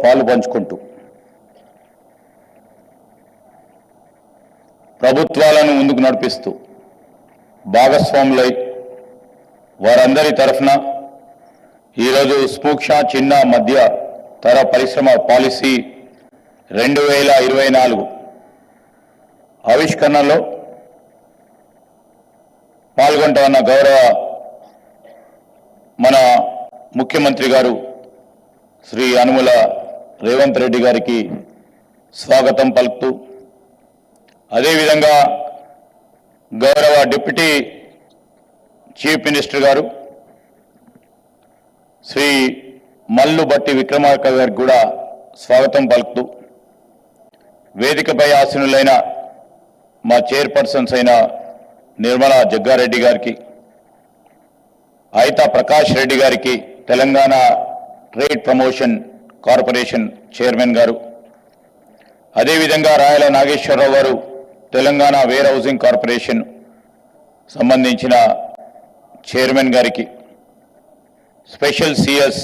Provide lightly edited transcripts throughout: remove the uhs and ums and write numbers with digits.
పాలు పంచుకుంటూ ప్రభుత్వాలను ముందుకు నడిపిస్తూ భాగస్వాములై వారందరి తరఫున ఈరోజు సూక్ష్మ చిన్న మధ్య తర పరిశ్రమ పాలసీ 2024 ఆవిష్కరణలో పాల్గొంటున్న గౌరవ మన ముఖ్యమంత్రి గారు శ్రీ యనమల రేవంత్ రెడ్డి గారికి స్వాగతం పలుకుతూ అదేవిధంగా గౌరవ డిప్యూటీ చీఫ్ మినిస్టర్ గారు శ్రీ మల్లు భట్టి విక్రమార్క గారికి కూడా స్వాగతం పలుకుతూ వేదికపై ఆసీనులైన మా చైర్పర్సన్స్ అయిన నిర్మలా జగ్గారెడ్డి గారికి, అయితా ప్రకాష్ రెడ్డి గారికి, Telangana trade promotion corporation chairman గారు, అదేవిధంగా రాయల నాగేశ్వరరావు గారు తెలంగాణ వేర్ హౌసింగ్ కార్పొరేషన్ సంబంధించిన చైర్మన్ గారికి, స్పెషల్ సిఎస్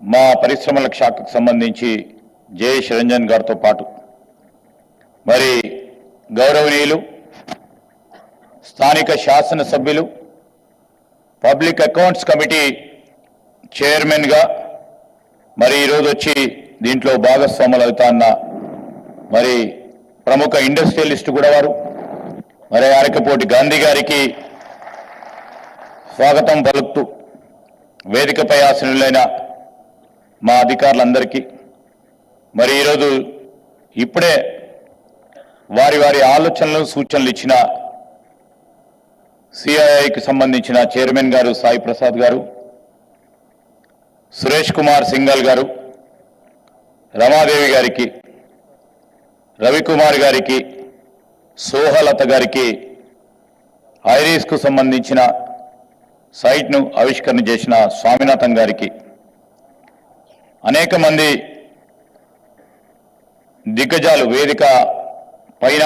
మా పరిశ్రమల శాఖకు సంబంధించి జయేష్ రంజన్ గారితో పాటు మరి గౌరవనీయులు స్థానిక శాసనసభ్యులు పబ్లిక్ అకౌంట్స్ కమిటీ చైర్మన్గా మరి ఈరోజు వచ్చి దీంట్లో భాగస్వాములు అవుతాన్న మరి ప్రముఖ ఇండస్ట్రియలిస్ట్ కూడా వారు మరి అరకపోటి గాంధీ గారికి స్వాగతం పలుకుతూ వేదికపై ఆసీనులైన మా అధికారులందరికీ మరి ఈరోజు ఇప్పుడే వారి వారి ఆలోచనలు సూచనలు ఇచ్చిన సిఐఐకి సంబంధించిన చైర్మన్ గారు సాయి ప్రసాద్ గారు, సురేష్ కుమార్ సింగల్ గారు, రమాదేవి గారికి, రవికుమార్ గారికి, సోహలత గారికి, ఐరిస్కు సంబంధించిన సైట్ను ఆవిష్కరణ చేసిన స్వామినాథన్ గారికి, అనేక మంది దిగ్గజాలు వేదిక పైన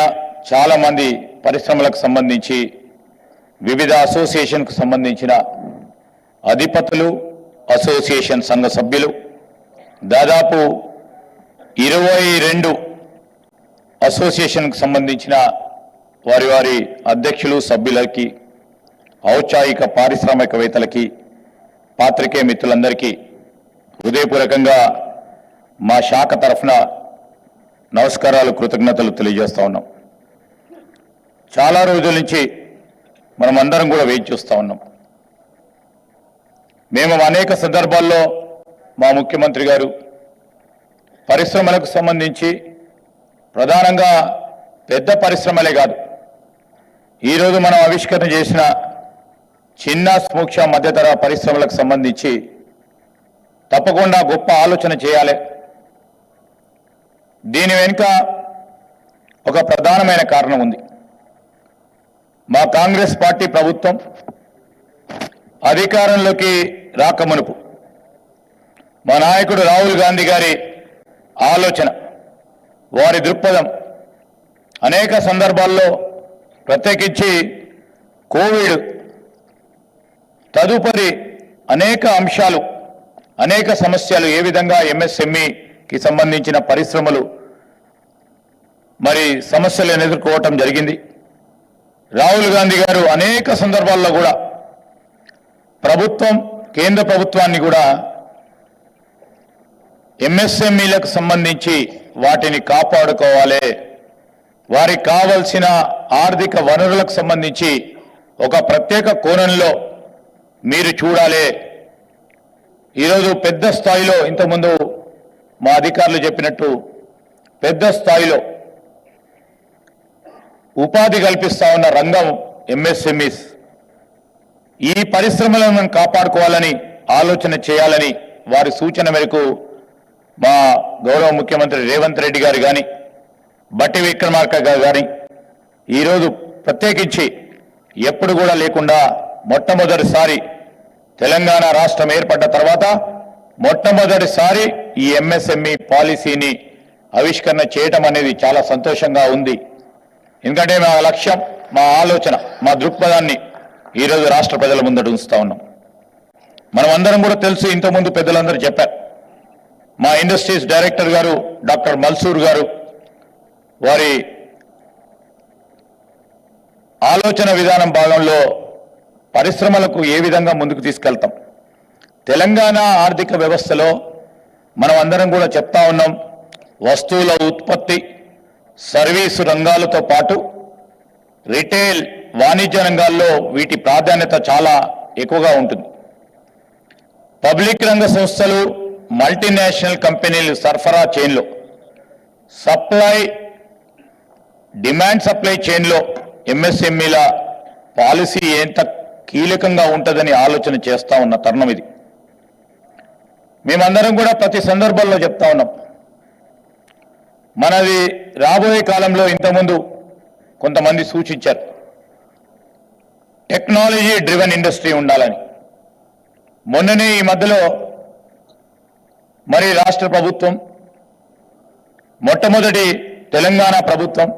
చాలా మంది పరిశ్రమలకు సంబంధించి వివిధ అసోసియేషన్కు సంబంధించిన అధిపతులు, అసోసియేషన్ సంఘ సభ్యులు, దాదాపు 22 అసోసియేషన్కు సంబంధించిన వారి వారి అధ్యక్షులు, సభ్యులకి, ఔత్సాహిక పారిశ్రామికవేత్తలకి, పాత్రికేయ మిత్రులందరికీ హృదయపూర్వకంగా మా శాఖ తరఫున నమస్కారాలు, కృతజ్ఞతలు తెలియజేస్తా ఉన్నాం. చాలా రోజుల నుంచి మనం అందరం కూడా వెయిట్ చూస్తూ ఉన్నాం. మేము అనేక సందర్భాల్లో మా ముఖ్యమంత్రి గారు పరిశ్రమలకు సంబంధించి ప్రధానంగా పెద్ద పరిశ్రమలే కాదు, ఈరోజు మనం ఆవిష్కరణ చేసిన చిన్న సూక్ష్మ మధ్యతర పరిశ్రమలకు సంబంధించి తప్పకుండా గొప్ప ఆలోచన చేయాలి. దీని వెనుక ఒక ప్రధానమైన కారణం ఉంది. మా కాంగ్రెస్ పార్టీ ప్రభుత్వం అధికారంలోకి రాకమునుపు మా నాయకుడు రాహుల్ గాంధీ గారి ఆలోచన, వారి దృక్పథం అనేక సందర్భాల్లో ప్రత్యేకించి కోవిడ్ తదుపరి అనేక అంశాలు, అనేక సమస్యలు, ఏ విధంగా ఎంఎస్ఎంఈకి సంబంధించిన పరిశ్రమలు మరి సమస్యలను ఎదుర్కోవటం జరిగింది. రాహుల్ గాంధీ గారు అనేక సందర్భాల్లో కూడా ప్రభుత్వం, కేంద్ర ప్రభుత్వాన్ని కూడా ఎంఎస్ఎంఈలకు సంబంధించి వాటిని కాపాడుకోవాలి, వారికి కావలసిన ఆర్థిక వనరులకు సంబంధించి ఒక ప్రత్యేక కోణంలో మీరు చూడాలి. ఈరోజు పెద్ద స్థాయిలో ఇంతకుముందు మా అధికారులు చెప్పినట్టు పెద్ద స్థాయిలో ఉపాధి కల్పిస్తా ఉన్న రంగం ఎంఎస్ఎంఈస్. ఈ పరిశ్రమలను మనం కాపాడుకోవాలని ఆలోచన చేయాలని వారి సూచన మేరకు మా గౌరవ ముఖ్యమంత్రి రేవంత్ రెడ్డి గారు కానీ, భట్టి విక్రమార్క గారు కానీ ఈరోజు ప్రత్యేకించి ఎప్పుడు కూడా లేకుండా మొట్టమొదటిసారి తెలంగాణ రాష్ట్రం ఏర్పడ్డ తర్వాత మొట్టమొదటిసారి ఈ ఎంఎస్ఎంఈ పాలసీని ఆవిష్కరణ చేయటం అనేది చాలా సంతోషంగా ఉంది. ఎందుకంటే మా లక్ష్యం, మా ఆలోచన, మా దృక్పథాన్ని ఈరోజు రాష్ట్ర ప్రజల ముందట ఉంచుతా ఉన్నాం. మనం అందరం కూడా తెలుసు, ఇంతకుముందు పెద్దలందరూ చెప్పారు, మా ఇండస్ట్రీస్ డైరెక్టర్ గారు డాక్టర్ మల్సూర్ గారు వారి ఆలోచన విధానం భాగంలో పరిశ్రమలకు ఏ విధంగా ముందుకు తీసుకెళ్తాం. తెలంగాణ ఆర్థిక వ్యవస్థలో మనం అందరం కూడా చెప్తా ఉన్నాం, వస్తువుల ఉత్పత్తి, సర్వీసు రంగాలతో పాటు రిటైల్ వాణిజ్య రంగాల్లో వీటి ప్రాధాన్యత చాలా ఎక్కువగా ఉంటుంది. పబ్లిక్ రంగ సంస్థలు, మల్టీనేషనల్ కంపెనీలు సరఫరా చైన్లో, డిమాండ్ సప్లై చైన్లో ఎంఎస్ఎంఈల పాలసీ ఎంత కీలకంగా ఉంటుందని ఆలోచన చేస్తూ ఉన్న తరుణం ఇది. మేమందరం కూడా ప్రతి సందర్భంలో చెప్తా ఉన్నాం, మనది రాబోయే కాలంలో ఇంతకుముందు కొంతమంది సూచించారు టెక్నాలజీ డ్రివెన్ ఇండస్ట్రీ ఉండాలని. మొన్ననే ఈ మధ్యలో మరి రాష్ట్ర ప్రభుత్వం, మొట్టమొదటి తెలంగాణ ప్రభుత్వం